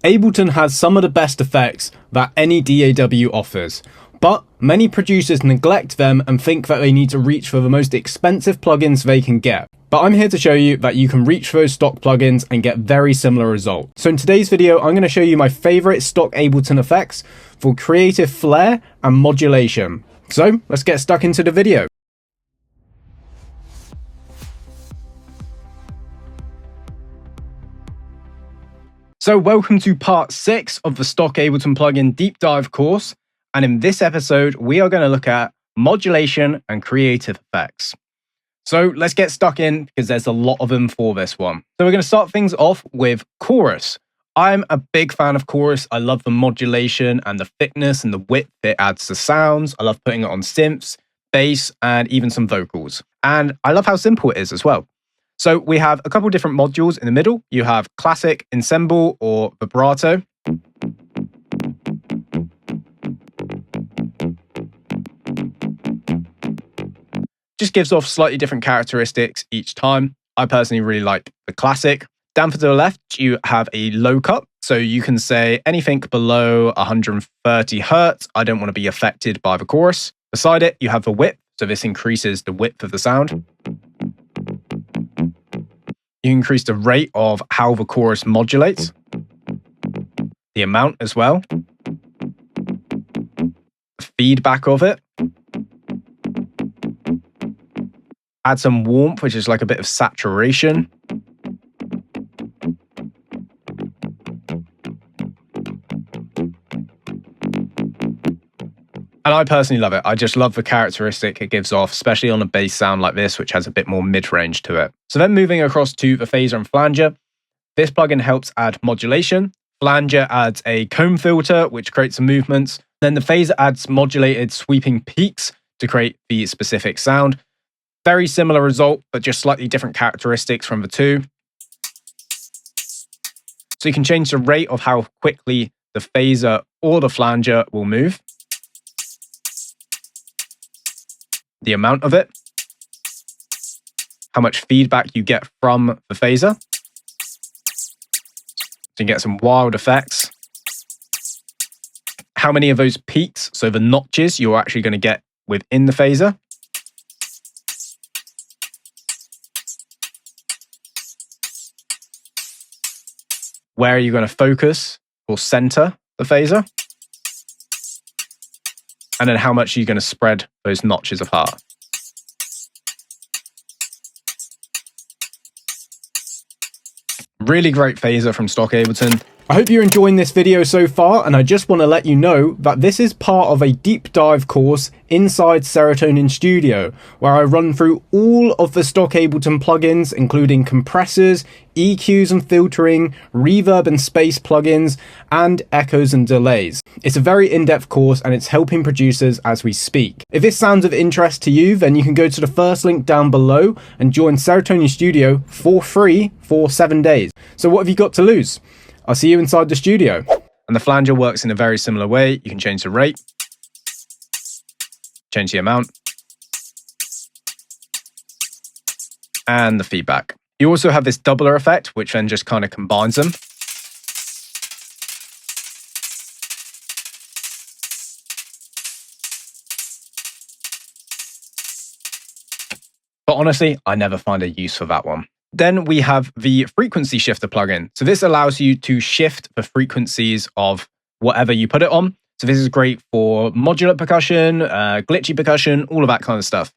Ableton has some of the best effects that any DAW offers, but many producers neglect them and think that they need to reach for the most expensive plugins they can get. But I'm here to show you that you can reach for those stock plugins and get very similar results. So in today's video, I'm going to show you my favorite stock Ableton effects for creative flair and modulation. So let's get stuck into the video. So welcome to part 6 of the stock Ableton plugin deep dive course. And in this episode, we are going to look at modulation and creative effects. So let's get stuck in because there's a lot of them for this one. So we're going to start things off with chorus. I'm a big fan of chorus. I love the modulation and the thickness and the width it adds to sounds. I love putting it on synths, bass, and even some vocals. And I love how simple it is as well. So we have a couple different modules in the middle. You have classic, ensemble, or vibrato. Just gives off slightly different characteristics each time. I personally really like the classic. Down to the left, you have a low cut. So you can say anything below 130 hertz. I don't want to be affected by the chorus. Beside it, you have the width. So this increases the width of the sound. You increase the rate of how the chorus modulates, the amount as well, the feedback of it, add some warmth, which is like a bit of saturation. And I personally love it. I just love the characteristic it gives off, especially on a bass sound like this, which has a bit more mid-range to it. So then moving across to the phaser and flanger, this plugin helps add modulation. Flanger adds a comb filter, which creates some movements. Then the phaser adds modulated sweeping peaks to create the specific sound. Very similar result, but just slightly different characteristics from the two. So you can change the rate of how quickly the phaser or the flanger will move, the amount of it, how much feedback you get from the phaser. So you get some wild effects. How many of those peaks, so the notches, you're actually going to get within the phaser. Where are you going to focus or center the phaser? And then how much are you going to spread those notches apart? Really great phaser from stock Ableton. I hope you're enjoying this video so far, and I just want to let you know that this is part of a deep dive course inside Serotonin Studio, where I run through all of the stock Ableton plugins, including compressors, EQs and filtering, reverb and space plugins, and echoes and delays. It's a very in-depth course and it's helping producers as we speak. If this sounds of interest to you, then you can go to the first link down below and join Serotonin Studio for free for 7 days. So what have you got to lose? I'll see you inside the studio. And the flanger works in a very similar way. You can change the rate, change the amount, and the feedback. You also have this doubler effect, which then just kind of combines them. But honestly, I never find a use for that one. Then we have the frequency shifter plugin. So this allows you to shift the frequencies of whatever you put it on. So this is great for modular percussion, glitchy percussion, all of that kind of stuff.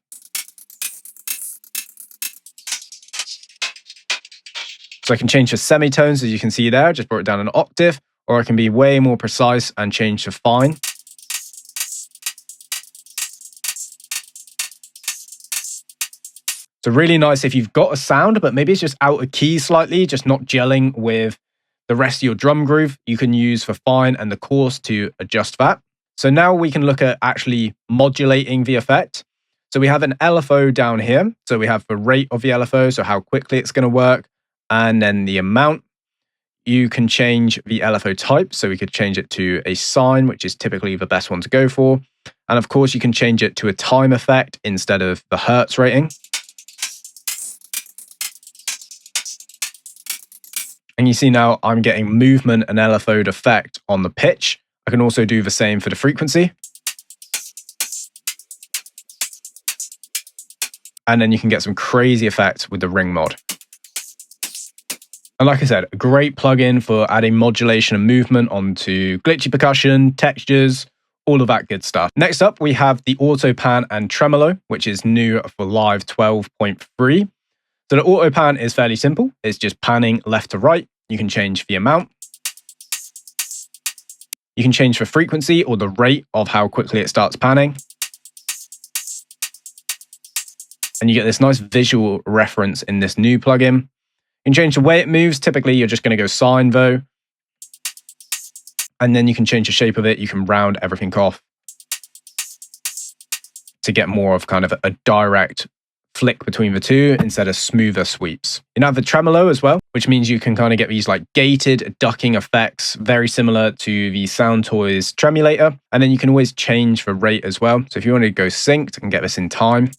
So I can change the semitones, as you can see there, just brought it down an octave, or I can be way more precise and change to fine. So really nice if you've got a sound, but maybe it's just out of key slightly, just not gelling with the rest of your drum groove. You can use the fine and the coarse to adjust that. So now we can look at actually modulating the effect. So we have an LFO down here. So we have the rate of the LFO, so how quickly it's going to work, and then the amount. You can change the LFO type. So we could change it to a sine, which is typically the best one to go for. And of course, you can change it to a time effect instead of the hertz rating. And you see now I'm getting movement and LFO'd effect on the pitch. I can also do the same for the frequency. And then you can get some crazy effects with the ring mod. And like I said, a great plugin for adding modulation and movement onto glitchy percussion, textures, all of that good stuff. Next up, we have the auto pan and tremolo, which is new for Live 12.3. So the auto pan is fairly simple. It's just panning left to right. You can change the amount. You can change the frequency or the rate of how quickly it starts panning. And you get this nice visual reference in this new plugin. You can change the way it moves. Typically, you're just going to go sine though. And then you can change the shape of it. You can round everything off to get more of kind of a direct flick between the two instead of smoother sweeps. You now have the tremolo as well, which means you can kind of get these like gated ducking effects, very similar to the Soundtoys tremulator. And then you can always change the rate as well. So if you want to go synced and get this in time,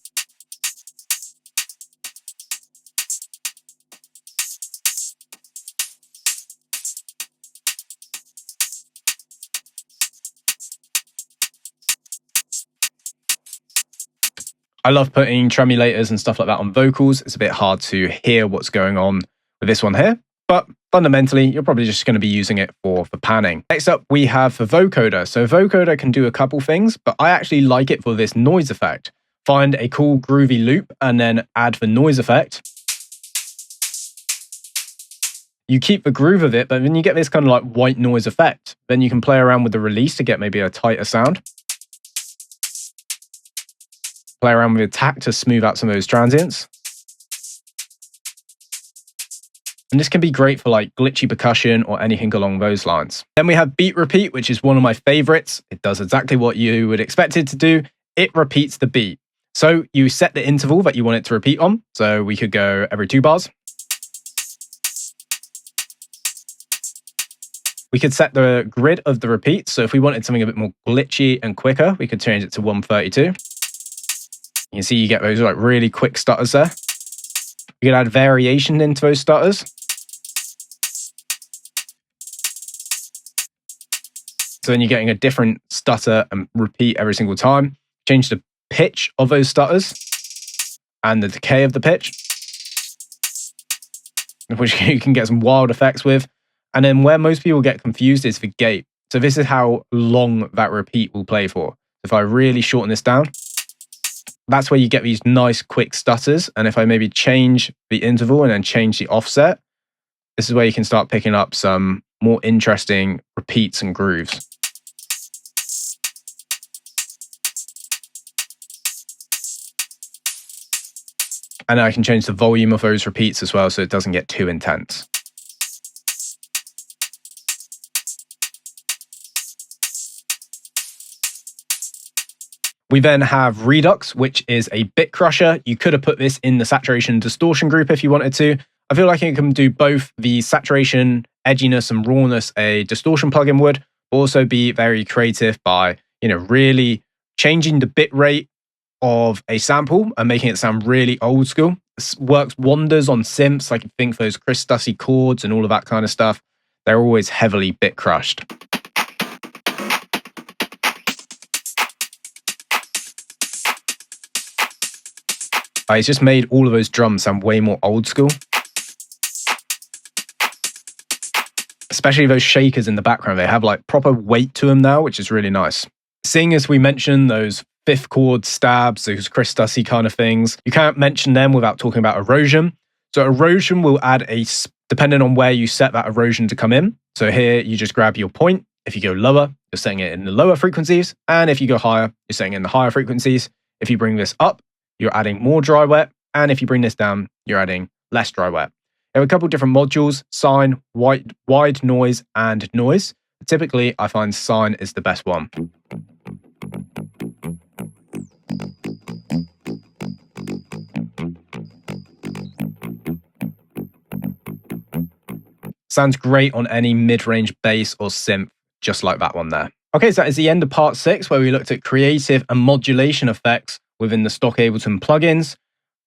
I love putting tremulators and stuff like that on vocals. It's a bit hard to hear what's going on with this one here, but fundamentally, you're probably just going to be using it for panning. Next up, we have the vocoder. So vocoder can do a couple things, but I actually like it for this noise effect. Find a cool groovy loop and then add the noise effect. You keep the groove of it, but then you get this kind of like white noise effect. Then you can play around with the release to get maybe a tighter sound. Play around with the attack to smooth out some of those transients. And this can be great for like glitchy percussion or anything along those lines. Then we have beat repeat, which is one of my favorites. It does exactly what you would expect it to do. It repeats the beat. So you set the interval that you want it to repeat on. So we could go every 2 bars. We could set the grid of the repeats. So if we wanted something a bit more glitchy and quicker, we could change it to 132. You can see you get those like really quick stutters there. You can add variation into those stutters. So then you're getting a different stutter and repeat every single time. Change the pitch of those stutters and the decay of the pitch, which you can get some wild effects with. And then where most people get confused is the gate. So this is how long that repeat will play for. If I really shorten this down, that's where you get these nice quick stutters. And if I maybe change the interval and then change the offset, this is where you can start picking up some more interesting repeats and grooves. And I can change the volume of those repeats as well so it doesn't get too intense. We then have Redux, which is a bit crusher. You could have put this in the saturation and distortion group if you wanted to. I feel like it can do both the saturation, edginess, and rawness a distortion plugin would, but also be very creative by, really changing the bit rate of a sample and making it sound really old school. This works wonders on synths, like you think those Chris Stussy chords and all of that kind of stuff. They're always heavily bit crushed. It's just made all of those drums sound way more old school. Especially those shakers in the background. They have like proper weight to them now, which is really nice. Seeing as we mentioned those 5th chord stabs, those Chris Stussy kind of things, you can't mention them without talking about erosion. So erosion will add depending on where you set that erosion to come in. So here you just grab your point. If you go lower, you're setting it in the lower frequencies. And if you go higher, you're setting it in the higher frequencies. If you bring this up, you're adding more dry wet. And if you bring this down, you're adding less dry wet. There are a couple of different modules: sine, wide noise, and noise. Typically, I find sine is the best one. Sounds great on any mid-range bass or synth, just like that one there. Okay, so that is the end of part 6, where we looked at creative and modulation effects within the stock Ableton plugins.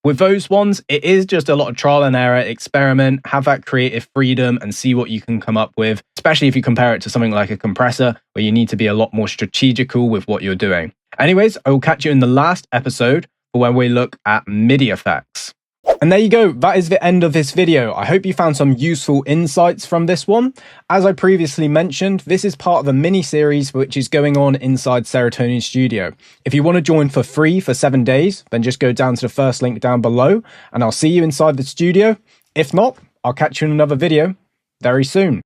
With those ones, it is just a lot of trial and error, experiment, have that creative freedom and see what you can come up with, especially if you compare it to something like a compressor where you need to be a lot more strategical with what you're doing. Anyways, I will catch you in the last episode for when we look at MIDI effects. And there you go, that is the end of this video. I hope you found some useful insights from this one. As I previously mentioned, this is part of a mini-series which is going on inside Serotonin Studio. If you want to join for free for 7 days, then just go down to the first link down below, and I'll see you inside the studio. If not, I'll catch you in another video very soon.